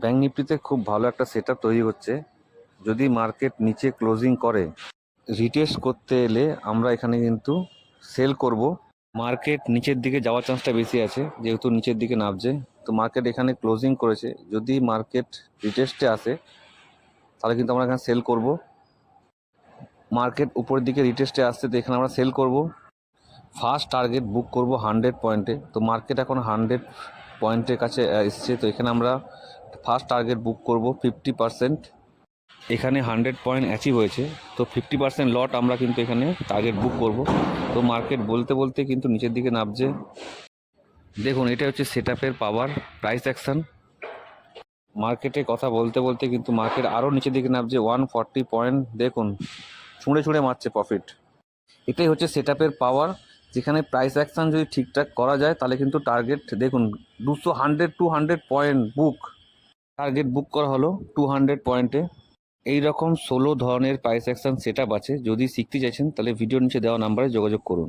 Bank নিফটিতে খুব ভালো একটা সেটআপ তৈরি হচ্ছে। যদি মার্কেট নিচে ক্লোজিং করে রিটেস্ট করতে এলে আমরা এখানে কিন্তু সেল করব। মার্কেট নিচের দিকে যাওয়ার চান্সটা বেশি আছে, যেহেতু নিচের দিকে নামছে। তো মার্কেট এখানে ক্লোজিং করেছে, যদি মার্কেট রিটেস্টে আসে তাহলে কিন্তু আমরা এখানে সেল করব। মার্কেট উপরের দিকে রিটেস্টে আসছে, তো এখানে আমরা সেল করব। ফার্স্ট টার্গেট বুক করব 100 পয়েন্টে। তো মার্কেট এখন 100 পয়েন্টের কাছে এসছে, তো এখানে আমরা ফার্স্ট টার্গেট বুক করব 50%। এখানে 100 পয়েন্ট অ্যাচিভ হয়েছে, তো 50% লট আমরা কিন্তু এখানে টার্গেট বুক করব। তো মার্কেট বলতে বলতে কিন্তু নিচের দিকে নামছে। দেখুন, এটা হচ্ছে সেটআপের পাওয়ার, প্রাইস অ্যাকশন। মার্কেটে কথা বলতে বলতে কিন্তু মার্কেট আরও নিচের দিকে নামছে। 140 পয়েন্ট দেখুন ছুঁড়ে ছুঁড়ে মারছে প্রফিট। এটাই হচ্ছে সেটআপের পাওয়ার, যেখানে প্রাইস অ্যাকশন যদি ঠিকঠাক করা যায় তাহলে কিন্তু টার্গেট দেখুন 200 পয়েন্ট বুক, টার্গেট বুক করা হলো 200 পয়েন্টে। এইরকম 16 ধরনের প্রাইস অ্যাকশন সেটআপ আছে। যদি শিখতে চাইছেন তাহলে ভিডিওর নিচে দেওয়া নাম্বারে যোগাযোগ করুন।